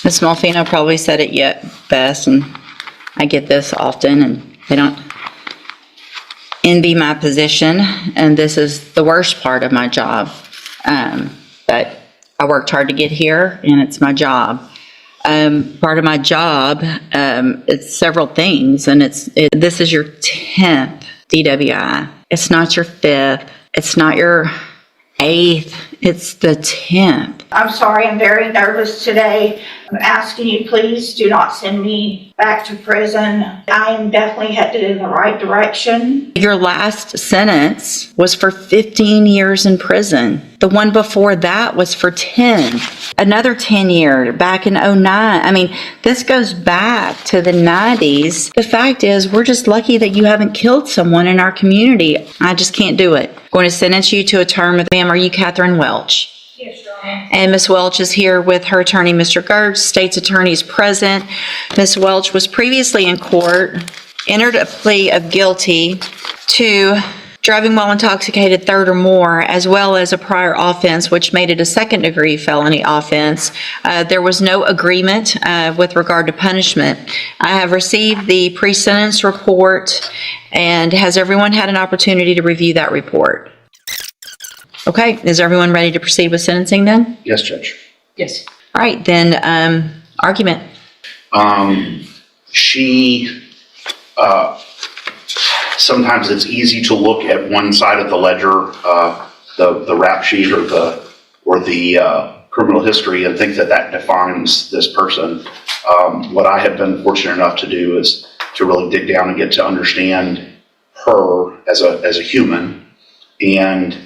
Ms. Malfino probably said it yet best, and I get this often, and they don't envy my position, and this is the worst part of my job. But I worked hard to get here, and it's my job. Part of my job, it's several things, and this is your 10th DWI. It's not your 5th. It's not your 8th. It's the 10th. I'm sorry, I'm very nervous today. I'm asking you, please do not send me back to prison. I am definitely headed in the right direction. Your last sentence was for 15 years in prison. The one before that was for 10. Another 10 year back in 09. I mean, this goes back to the 90s. The fact is, we're just lucky that you haven't killed someone in our community. I just can't do it. I'm going to sentence you to a term of, ma'am, are you Catherine Welch? Yes, Your Honor. And Ms. Welch is here with her attorney, Mr. Gertz. State's attorney is present. Ms. Welch was previously in court, entered a plea of guilty to driving while intoxicated third or more, as well as a prior offense, which made it a second-degree felony offense. There was no agreement with regard to punishment. I have received the pre-sentence report, and has everyone had an opportunity to review that report? Okay, is everyone ready to proceed with sentencing then? Yes, Judge. Yes. All right, then, argument. Sometimes it's easy to look at one side of the ledger, the rap sheet or the criminal history, and think that defines this person. What I have been fortunate enough to do is to really dig down and get to understand her as a human, and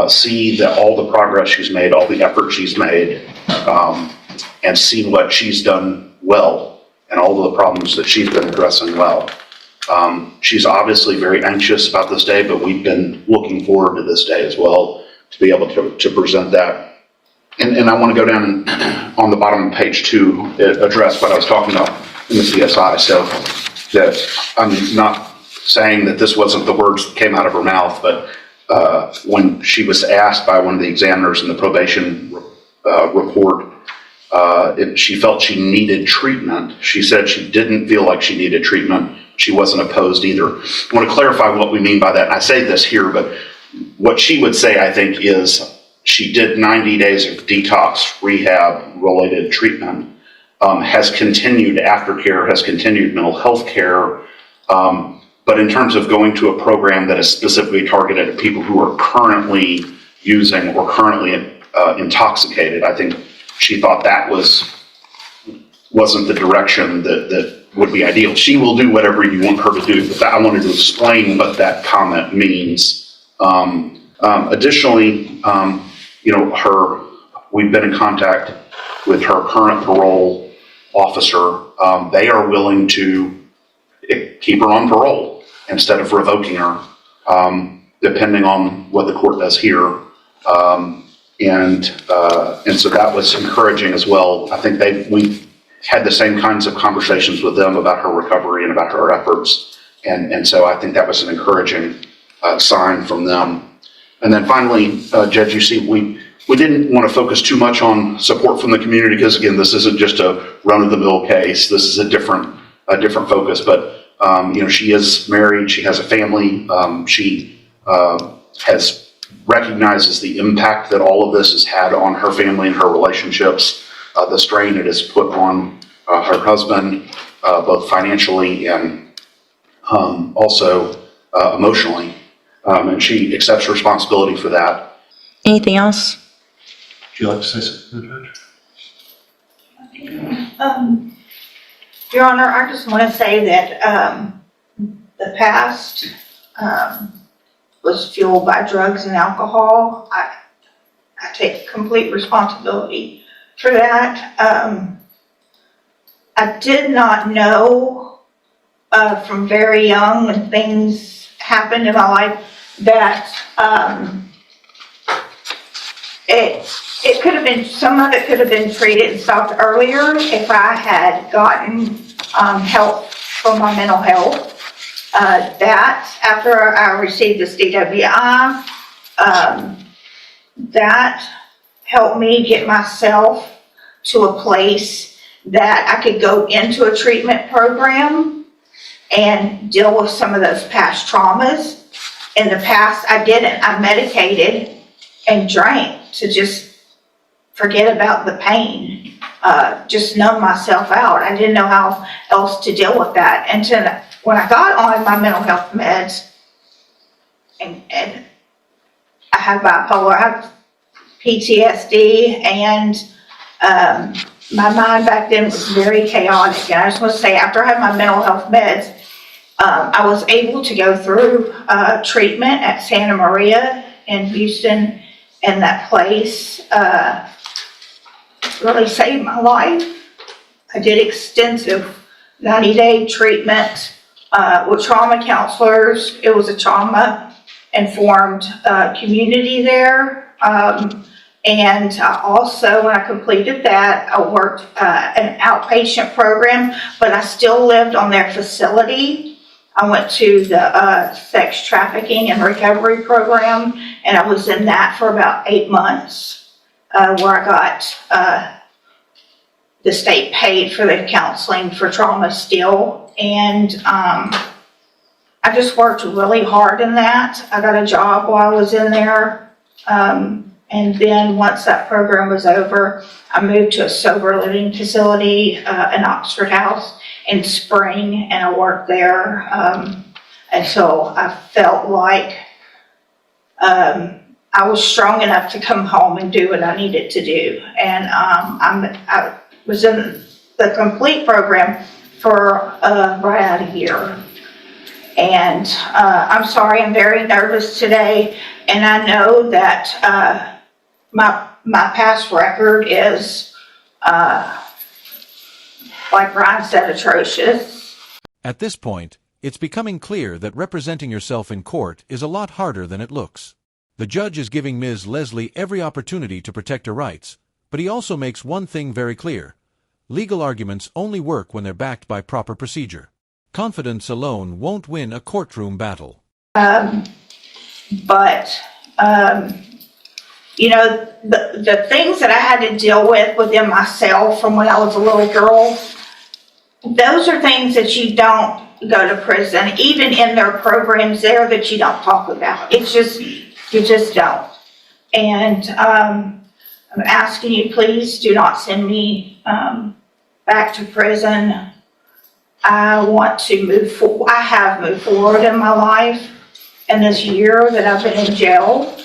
see that all the progress she's made, all the effort she's made, and see what she's done well and all the problems that she's been addressing well. She's obviously very anxious about this day, but we've been looking forward to this day as well to be able to present that. And I want to go down and on the bottom of page 2 address what I was talking about in the CSI. So that I'm not saying that this wasn't the words that came out of her mouth, but when she was asked by one of the examiners in the probation report, she felt she needed treatment. She said she didn't feel like she needed treatment. She wasn't opposed either. I want to clarify what we mean by that. And I say this here, but what she would say, I think, is she did 90 days of detox rehab related treatment, has continued aftercare, has continued mental health care. But in terms of going to a program that is specifically targeted at people who are currently using or currently intoxicated, I think she thought that wasn't the direction that would be ideal. She will do whatever you want her to do, but I wanted to explain what that comment means. Additionally, we've been in contact with her current parole officer. They are willing to keep her on parole instead of revoking her, depending on what the court does here. And so that was encouraging as well. I think we had the same kinds of conversations with them about her recovery and about her efforts. And so I think that was an encouraging sign from them. And then finally, Judge, you see, we didn't want to focus too much on support from the community because, again, this isn't just a run-of-the-mill case. This is a different focus. But she is married. She has a family. She recognizes the impact that all of this has had on her family and her relationships, the strain it has put on her husband, both financially and also emotionally. And she accepts responsibility for that. Anything else? Would you like to say something, Judge? Your Honor, I just want to say that the past was fueled by drugs and alcohol. I take complete responsibility for that. I did not know from very young when things happened in my life that it could have been, some of it could have been treated and stopped earlier if I had gotten help for my mental health. That after I received this DWI, that helped me get myself to a place that I could go into a treatment program and deal with some of those past traumas. In the past, I didn't. I medicated and drank to just forget about the pain, just numb myself out. I didn't know how else to deal with that. Until when I got on my mental health meds, and I have bipolar, I have PTSD, and my mind back then was very chaotic. And I just want to say, after I had my mental health meds, I was able to go through treatment at Santa Maria in Houston, and that place really saved my life. I did extensive 90-day treatment with trauma counselors. It was a trauma-informed community there. And also, when I completed that, I worked an outpatient program, but I still lived on their facility. I went to the sex trafficking and recovery program, and I was in that for about 8 months, where I got the state paid for the counseling for trauma still. And I just worked really hard in that. I got a job while I was in there. And then once that program was over, I moved to a sober living facility in Oxford House in Spring, and I worked there until I felt like I was strong enough to come home and do what I needed to do. And I was in the complete program for right out of here. And I'm sorry, I'm very nervous today, and I know that my past record is, like Ryan said, atrocious. At this point, it's becoming clear that representing yourself in court is a lot harder than it looks. The judge is giving Ms. Leslie every opportunity to protect her rights, but he also makes one thing very clear. Legal arguments only work when they're backed by proper procedure. Confidence alone won't win a courtroom battle. You know, the things that I had to deal with within myself from when I was a little girl, those are things that you don't go to prison, even in their programs there, that you don't talk about. It's just, you just don't. And I'm asking you, please do not send me back to prison. I want to move forward. I have moved forward in my life, and this year that I've been in jail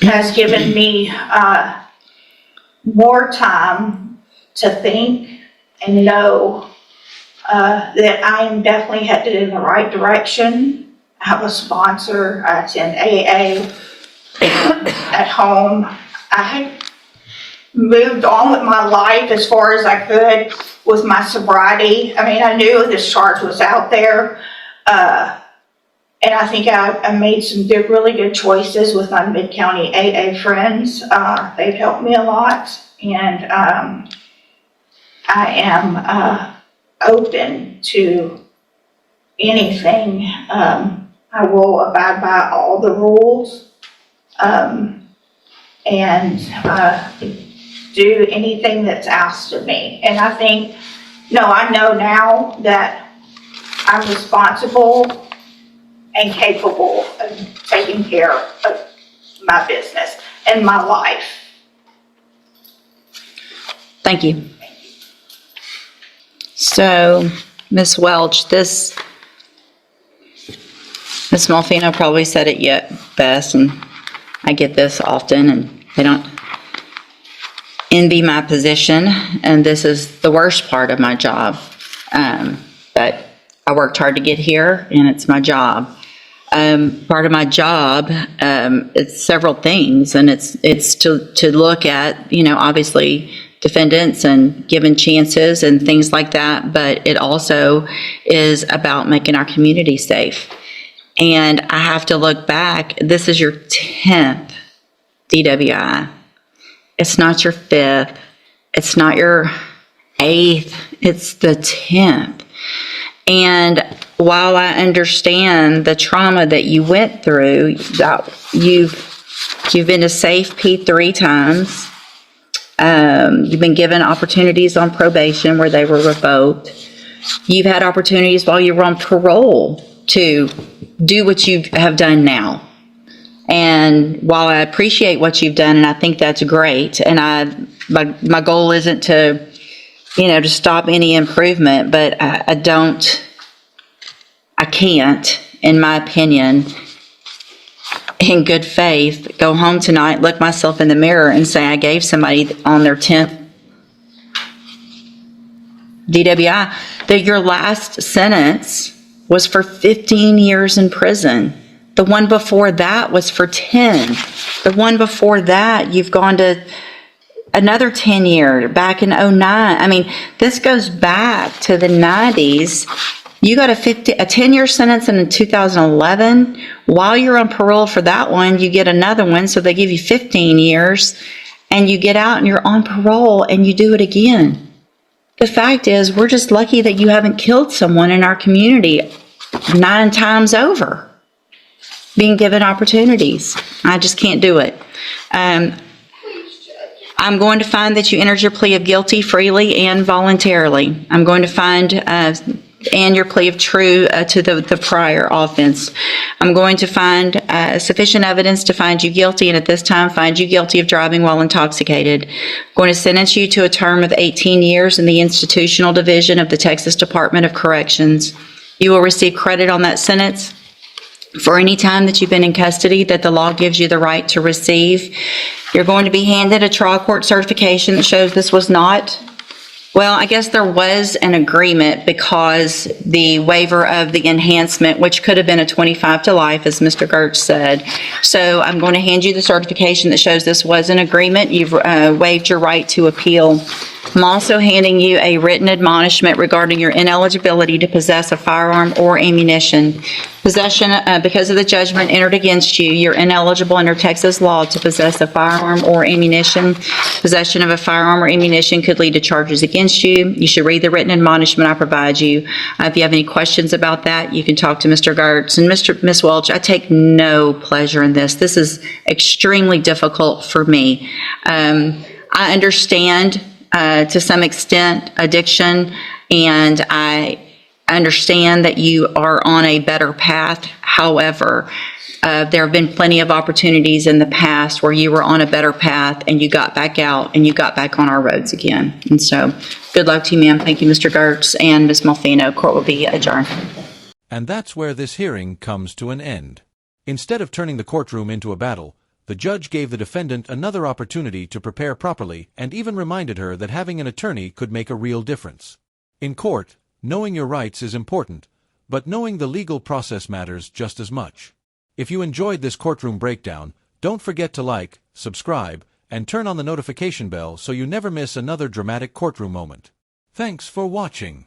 has given me more time to think and know that I am definitely headed in the right direction. I have a sponsor. I attend AA at home. I had moved on with my life as far as I could with my sobriety. I mean, I knew this charge was out there. And I think I made some really good choices with my Mid-County AA friends. They've helped me a lot, and I am open to anything. I will abide by all the rules and do anything that's asked of me. And I think, I know now that I'm responsible and capable of taking care of my business and my life. Thank you. So, Ms. Welch, Ms. Malfino probably said it yet best, and I get this often, and they don't envy my position, and this is the worst part of my job. But I worked hard to get here, and it's my job. Part of my job, it's several things, and it's to look at, obviously defendants and giving chances and things like that, but it also is about making our community safe. And I have to look back, this is your 10th DWI. It's not your 5th. It's not your 8th. It's the 10th. And while I understand the trauma that you went through, that you've been to safe P 3 times, You've been given opportunities on probation where they were revoked. You've had opportunities while you were on parole to do what you have done now. And while I appreciate what you've done, and I think that's great, and my goal isn't to, to stop any improvement, but I can't, in my opinion, in good faith, go home tonight, look myself in the mirror and say I gave somebody on their 10th DWI, that your last sentence was for 15 years in prison. The one before that was for 10. The one before that, you've gone to another 10 year, back in 09. I mean, this goes back to the 90s. You got a 10-year sentence in 2011. While you're on parole for that one, you get another one, so they give you 15 years, and you get out and you're on parole and you do it again. The fact is, we're just lucky that you haven't killed someone in our community 9 times over, being given opportunities. I just can't do it. I'm going to find that you entered your plea of guilty freely and voluntarily. I'm going to find and your plea of true to the prior offense. I'm going to find sufficient evidence to find you guilty, and at this time find you guilty of driving while intoxicated. I'm going to sentence you to a term of 18 years in the institutional division of the Texas Department of Corrections. You will receive credit on that sentence for any time that you've been in custody that the law gives you the right to receive. You're going to be handed a trial court certification that shows this was not, well, I guess there was an agreement because the waiver of the enhancement, which could have been a 25 to life, as Mr. Gertz said. So I'm going to hand you the certification that shows this was an agreement. You've waived your right to appeal. I'm also handing you a written admonishment regarding your ineligibility to possess a firearm or ammunition. Possession, because of the judgment entered against you, you're ineligible under Texas law to possess a firearm or ammunition. Possession of a firearm or ammunition could lead to charges against you. You should read the written admonishment I provide you. If you have any questions about that, you can talk to Mr. Gertz. And Ms. Welch, I take no pleasure in this. This is extremely difficult for me. I understand to some extent addiction, and I understand that you are on a better path. However, there have been plenty of opportunities in the past where you were on a better path and you got back out and you got back on our roads again. And so good luck to you, ma'am. Thank you, Mr. Gertz and Ms. Malfino. Court will be adjourned. And that's where this hearing comes to an end. Instead of turning the courtroom into a battle, the judge gave the defendant another opportunity to prepare properly and even reminded her that having an attorney could make a real difference. In court, knowing your rights is important, but knowing the legal process matters just as much. If you enjoyed this courtroom breakdown, don't forget to like, subscribe, and turn on the notification bell so you never miss another dramatic courtroom moment. Thanks for watching.